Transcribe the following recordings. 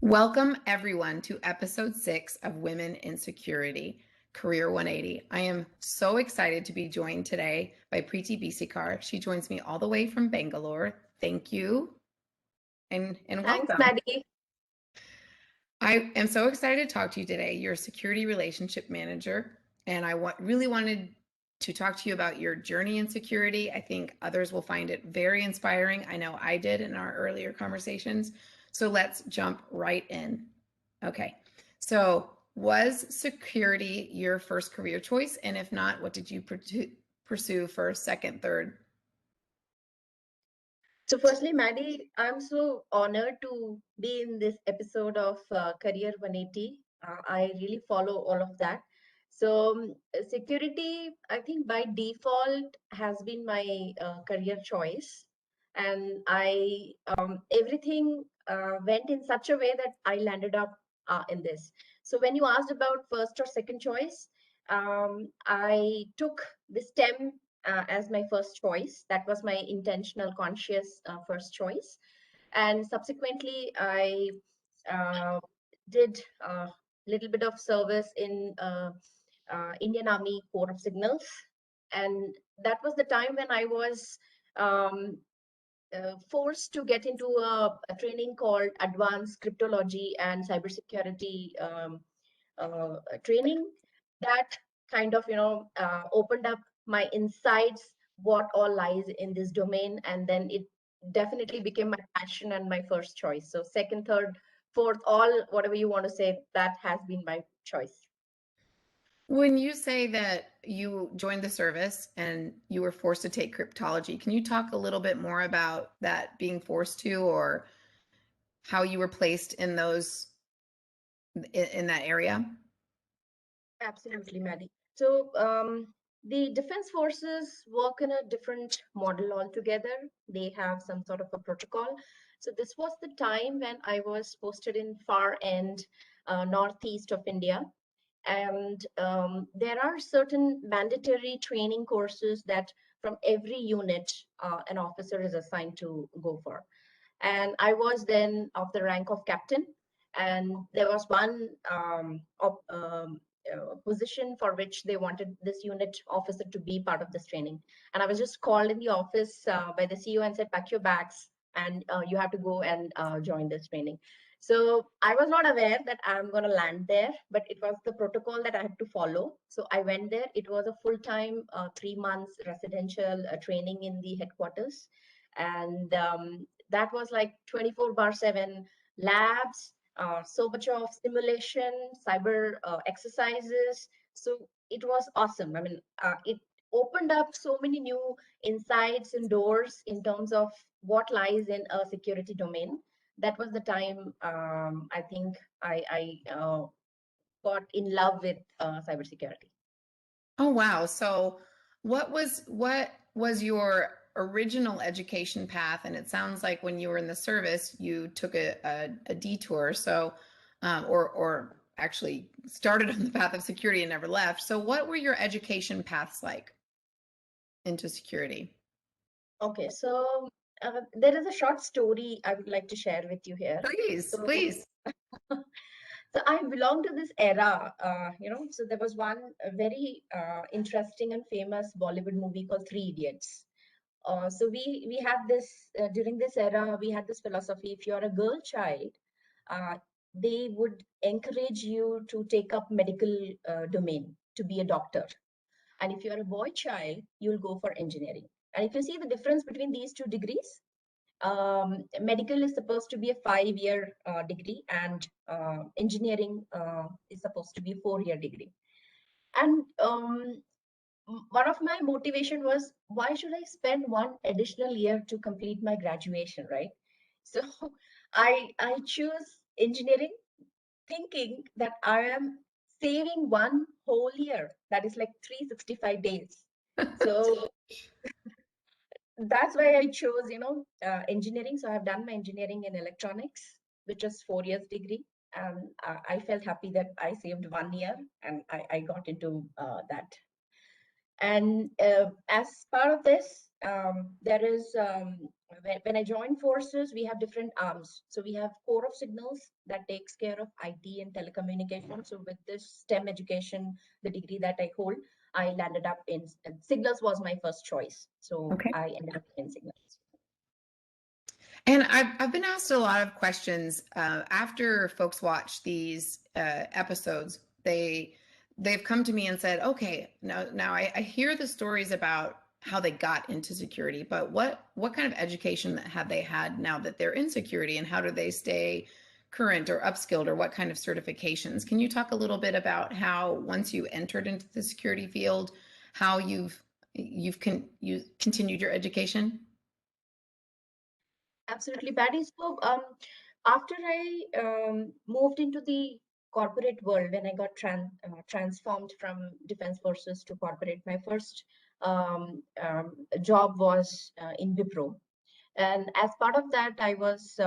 Welcome, everyone, to episode 6 of Women in Security, Career 180. I am so excited to be joined today by Preeti Bhisikar. She joins me all the way from Bangalore. Thank you and Thanks, welcome. Maddie. I am so excited to talk to you today. You're a security relationship manager, and I really wanted to talk to you about your journey in security. I think others will find it very inspiring. I know I did in our earlier conversations. So let's jump right in. Okay. So, was security your first career choice? And if not, what did you pursue for second, third? So, firstly, Maddie, I'm so honored to be in this episode of Career 180. I really follow all of that. So, security, I think by default has been my career choice, and I everything went in such a way that I landed up in this. So, when you asked about first or second choice, I took the STEM as my first choice. That was my intentional, conscious first choice. And subsequently, I uh, did a little bit of service in Indian Army Corps of Signals. And that was the time when I was um, forced to get into a training called Advanced Cryptology and Cybersecurity training. That kind of opened up my insights, what all lies in this domain, and then it definitely became my passion and my first choice. So second, third, fourth, all whatever you want to say, that has been my choice. When you say that you joined the service and you were forced to take cryptology, can you talk a little bit more about that being forced to, or how you were placed in those in that area? Absolutely, Maddie. So the defense forces work in a different model altogether. They have some sort of a protocol. So this was the time when I was posted in far end northeast of India. And there are certain mandatory training courses that from every unit an officer is assigned to go for. And I was then of the rank of captain, and there was one position for which they wanted this unit officer to be part of this training. And I was just called in the office by the CEO and said, pack your bags and you have to go and join this training. So I was not aware that I'm going to land there, but it was the protocol that I had to follow. So I went there. It was a full-time 3 months residential training in the headquarters. And that was like 24/7 labs, so much of simulation, cyber exercises. So it was awesome. I mean, it opened up so many new insights and doors in terms of what lies in a security domain. That was the time I think I got in love with cybersecurity. Oh wow. So what was your original education path? And it sounds like when you were in the service, you took a detour. So or actually started on the path of security and never left. So what were your education paths like into security? Okay, so there is a short story I would like to share with you here. Please, So, please. so I belong to this era, So there was one very interesting and famous Bollywood movie called Three Idiots. So we had this during this era. We had this philosophy: if you're a girl child, uh, they would encourage you to take up medical domain to be a doctor, and if you're a boy child, you'll go for engineering. And if you see the difference between these two degrees, medical is supposed to be a 5-year degree, and engineering is supposed to be a 4-year degree. And one of my motivation was, why should I spend one additional year to complete my graduation, right? So I choose engineering, thinking that I am saving one whole year. That is like 365 days. So that's why I chose, engineering. So I've done my engineering in electronics, which is 4 years degree. And I felt happy that I saved 1 year and I got into that. And as part of this, there is when I joined forces, we have different arms. So we have core of signals that takes care of IT and telecommunication. So with this STEM education, the degree that I hold, I landed up in signals was my first choice. So Okay. I ended up in signals. And I've been asked a lot of questions after folks watch these episodes. They've come to me and said, "Okay, now I hear the stories about how they got into security, but what kind of education have they had now that they're in security, and how do they stay current or upskilled, or what kind of certifications?" Can you talk a little bit about how once you entered into the security field, how you continued your education? Absolutely, Patty. So, after I moved into the corporate world, when I got transformed from defense forces to corporate, my first job was in Wipro. And as part of that, I was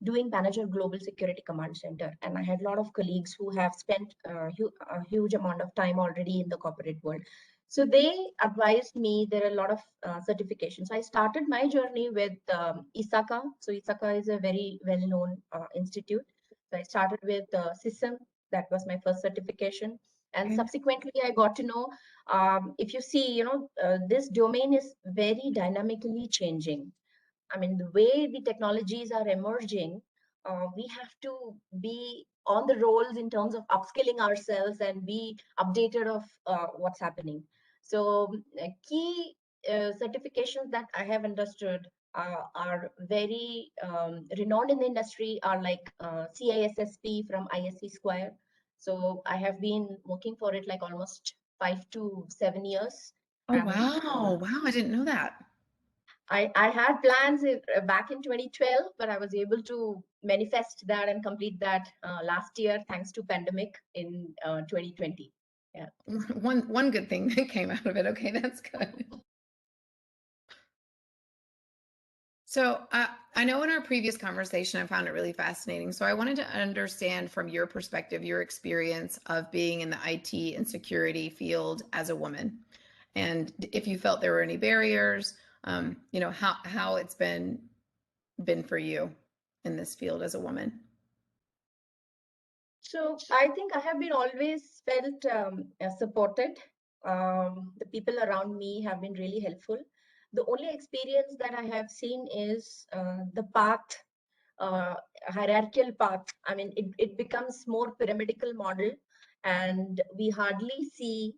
doing manager global security command center. And I had a lot of colleagues who have spent a huge amount of time already in the corporate world. So they advised me there are a lot of certifications. I started my journey with ISACA. So ISACA is a very well-known institute. So I started with CISM. That was my first certification. And Okay. subsequently, I got to know if you see, this domain is very dynamically changing. I mean, the way the technologies are emerging, we have to be on the rolls in terms of upskilling ourselves and be updated of what's happening. So, key certifications that I have understood are very renowned in the industry are like CISSP from ISC Square. So, I have been working for it like almost 5 to 7 years. Oh, And wow. Wow, I didn't know that. I had plans back in 2012, but I was able to manifest that and complete that last year thanks to pandemic in 2020. Yeah. One good thing that came out of it. Okay, that's good. So I know in our previous conversation, I found it really fascinating. So I wanted to understand from your perspective, your experience of being in the IT and security field as a woman, and if you felt there were any barriers, how it's been for you in this field as a woman. So I think I have been always felt supported. The people around me have been really helpful. The only experience that I have seen is the path, uh, hierarchical path. I mean, it becomes more pyramidical model, and we hardly see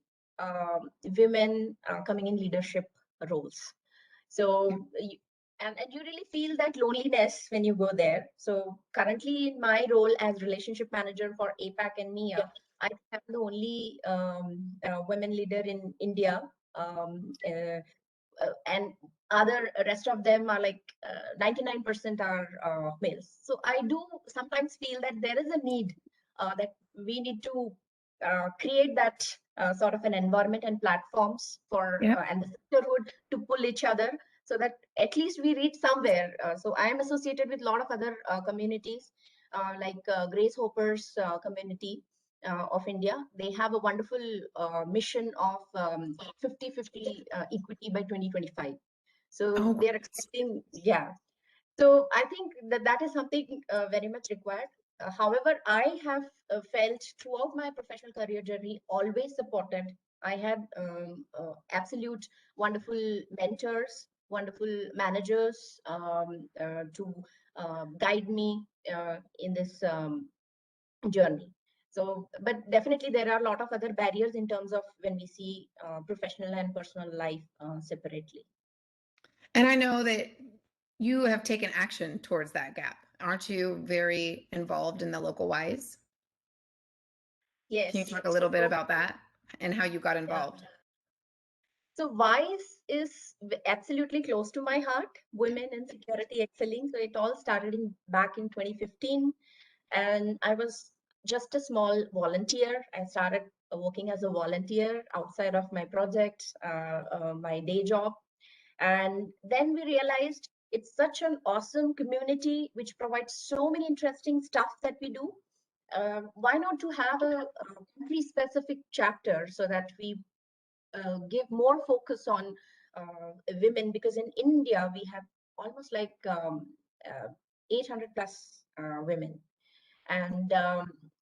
women coming in leadership roles. So, and you really feel that loneliness when you go there. So currently in my role as relationship manager for APAC and MEA, I am the only women leader in India. And other rest of them are like 99% are males. So I do sometimes feel that there is a need that we need to create that sort of an environment and platforms for Yeah. and the sisterhood to pull each other so that at least we reach somewhere. So I am associated with a lot of other communities like Grace Hopper's community of India. They have a wonderful mission of 50-50 equity by 2025. So Oh, they're expecting, yeah. So I think that that is something very much required. However, I have felt throughout my professional career journey always supported. I had absolute wonderful mentors, wonderful managers to guide me in this journey. So, but definitely there are a lot of other barriers in terms of when we see professional and personal life separately. and I know that you have taken action towards that gap. Aren't you very involved in the local Wise? Can you Yes. talk a little bit So, about that and how you got yeah. involved? So WISE is absolutely close to my heart, women in security excelling. So it all started back in 2015, and I was just a small volunteer. I started working as a volunteer outside of my project, my day job. And then we realized it's such an awesome community which provides so many interesting stuff that we do. Why not to have a country specific chapter so that we give more focus on women, because in India we have almost like 800 plus women. And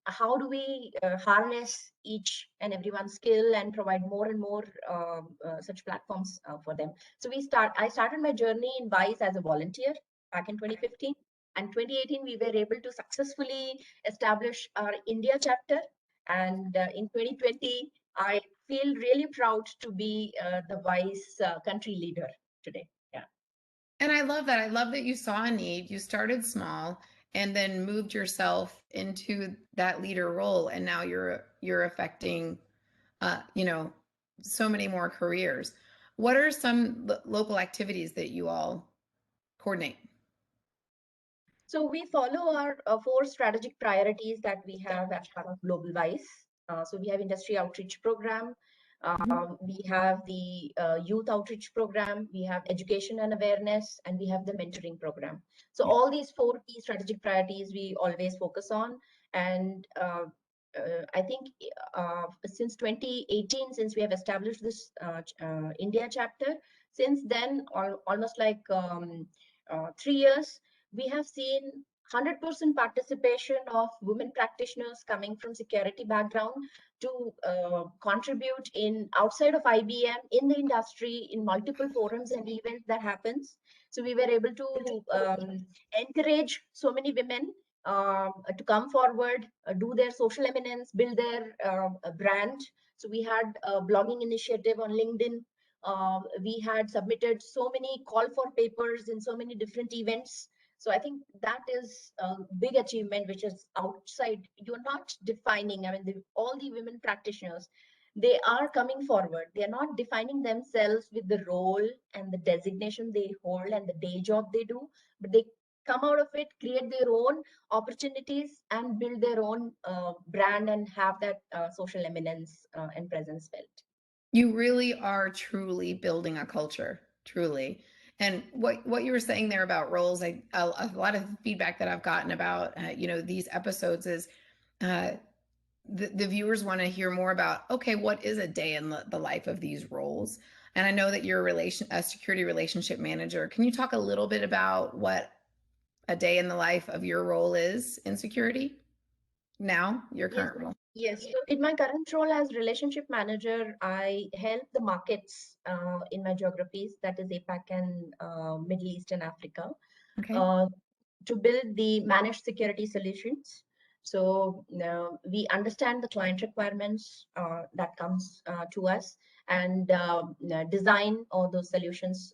how do we harness each and everyone's skill and provide more and more such platforms for them? So I started my journey in Vice as a volunteer back in 2015, and 2018 we were able to successfully establish our India chapter. And in 2020 I feel really proud to be the Vice country leader today. Yeah. And I love that. I love that you saw a need, you started small and then moved yourself into that leader role, and now you're affecting you know, so many more careers. What are some local activities that you all coordinate? So we follow our four strategic priorities that we have as part of Global Wise. So we have industry outreach program, Mhm. we have the youth outreach program, we have education and awareness, and we have the mentoring program. So Yeah. all these four key strategic priorities we always focus on. And I think since 2018, since we have established this India chapter, since then, almost like 3 years, we have seen 100% participation of women practitioners coming from security background to contribute in outside of IBM in the industry in multiple forums and events that happens. So we were able to encourage so many women to come forward, do their social eminence, build their brand. So we had a blogging initiative on LinkedIn. We had submitted so many call for papers in so many different events. So I think that is a big achievement, which is outside. You're not defining, I mean, all the women practitioners, they are coming forward. They are not defining themselves with the role and the designation they hold and the day job they do, but they come out of it, create their own opportunities, and build their own brand and have that social eminence and presence felt. You really are truly building a culture, truly. And what you were saying there about roles, a lot of feedback that I've gotten about these episodes is uh, the viewers want to hear more about, okay, what is a day in the life of these roles? And I know that you're a security relationship manager. Can you talk a little bit about what a day in the life of your role is in security now, your Yes, current role? yes. So in my current role as relationship manager, I help the markets in my geographies, that is APAC and Middle East and Africa, Okay. uh, to build the managed security solutions. So we understand the client requirements that comes to us, and design all those solutions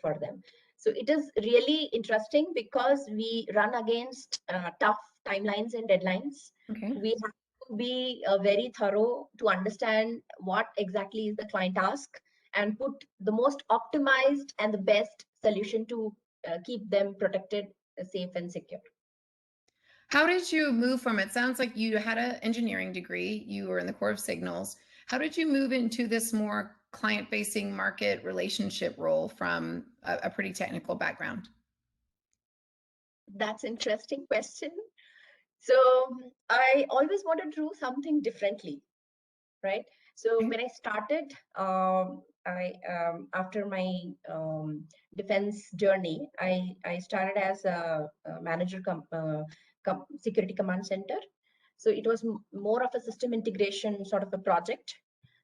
for them. So it is really interesting because we run against tough timelines and deadlines. Okay. We have to be very thorough to understand what exactly is the client ask and put the most optimized and the best solution to keep them protected, safe, and secure. How did you move from, it sounds like you had an engineering degree, you were in the Corps of Signals. How did you move into this more client facing market relationship role from a pretty technical background? That's interesting question. So I always wanted to do something differently, right? So Okay. when I started, I after my defense journey, I started as a manager security command center. So it was more of a system integration sort of a project.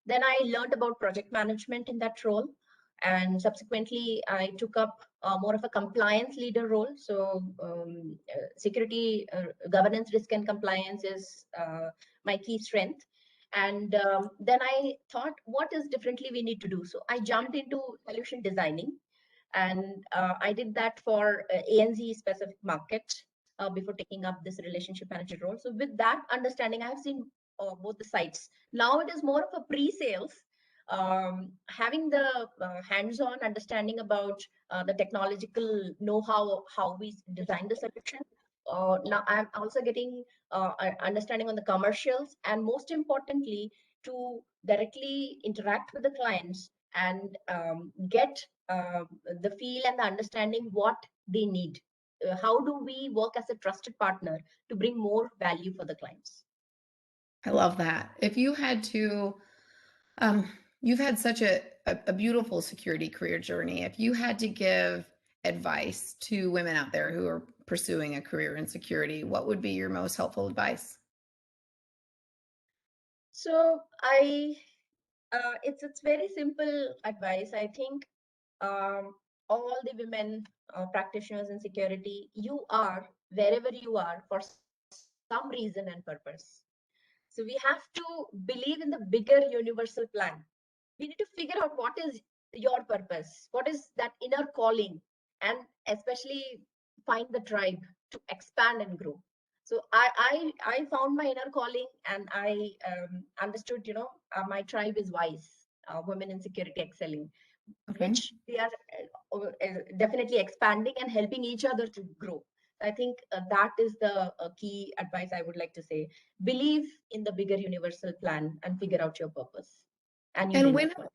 Then I learned about project management in that role, and subsequently I took up more of a compliance leader role. So security, governance, risk, and compliance is my key strength. And then I thought, what is differently we need to do? So I jumped into solution designing, and I did that for ANZ specific market before taking up this relationship manager role. So with that understanding, I have seen both the sides. Now it is more of a pre-sales, having the hands-on understanding about the technological know-how, how we design the solution. Now I'm also getting understanding on the commercials, and most importantly, to directly interact with the clients and get the feel and the understanding what they need. How do we work as a trusted partner to bring more value for the clients? I love that. If you had to, you've had such a beautiful security career journey. If you had to give advice to women out there who are pursuing a career in security, what would be your most helpful advice? So it's very simple advice. I think um, all the women practitioners in security, you are wherever you are for some reason and purpose. So we have to believe in the bigger universal plan. We need to figure out what is your purpose, what is that inner calling, and especially find the tribe to expand and grow. So I found my inner calling, and I understood, my tribe is wise, women in security excelling, Okay. which we are definitely expanding and helping each other to grow. I think that is the key advice I would like to say. Believe in the bigger universal plan and figure out your purpose and your And inner calling.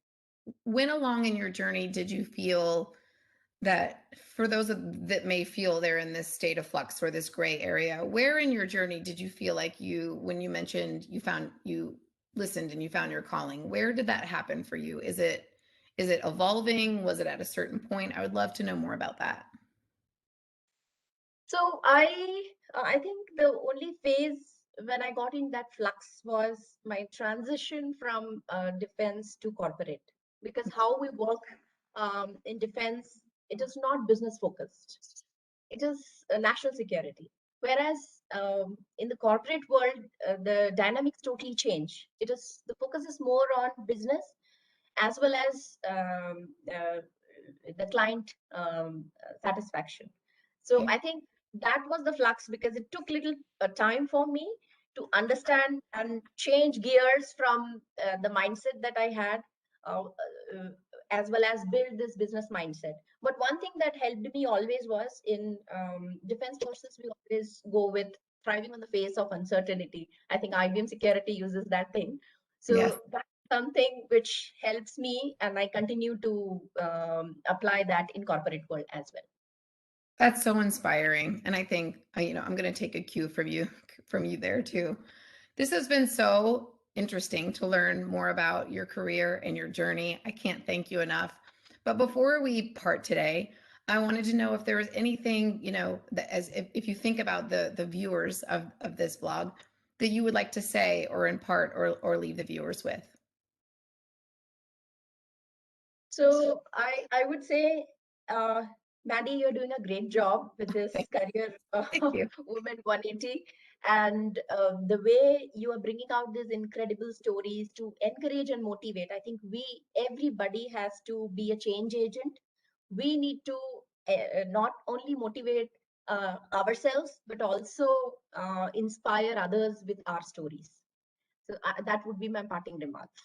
when along in your journey did you feel that, for those that may feel they're in this state of flux or this gray area, where in your journey did you feel like when you mentioned you listened and you found your calling, where did that happen for you? Is it evolving? Was it at a certain point? I would love to know more about that. So I think the only phase when I got in that flux was my transition from defense to corporate, because how we work in defense, it is not business focused. It is national security. Whereas in the corporate world, the dynamics totally change. The focus is more on business as well as the client satisfaction. So Okay. I think that was the flux, because it took little time for me to understand and change gears from the mindset that I had, uh, uh, as well as build this business mindset. But one thing that helped me always was in defense forces, we always go with thriving on the face of uncertainty. I think IBM security uses that thing. Yes. So that's something which helps me, and I continue to apply that in corporate world as well. That's so inspiring. And I think, I'm going to take a cue from you there too. This has been so interesting to learn more about your career and your journey. I can't thank you enough. But before we part today, I wanted to know if there was anything, that as if you think about the viewers of this blog, that you would like to say or impart or leave the viewers with. So I would say, uh, Maddie, you're doing a great job with this Thank, career thank you. Women 180, and the way you are bringing out these incredible stories to encourage and motivate. I think everybody has to be a change agent. We need to not only motivate ourselves, but also inspire others with our stories. So that would be my parting remarks.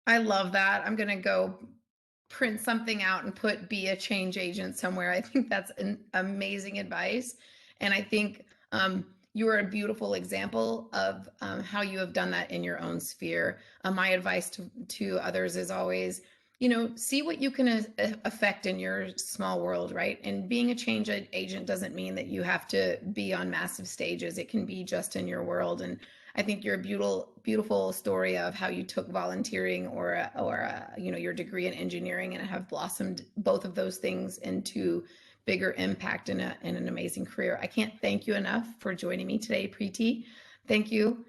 I love that. I'm going to go print something out and put be a change agent somewhere. I think that's an amazing advice. And I think you are a beautiful example of how you have done that in your own sphere. My advice to others is always, see what you can affect in your small world, right? And being a change agent doesn't mean that you have to be on massive stages. It can be just in your world. And I think you're a beautiful story of how you took volunteering or your degree in engineering and have blossomed both of those things into bigger impact in an amazing career. I can't thank you enough for joining me today, Preeti. Thank you.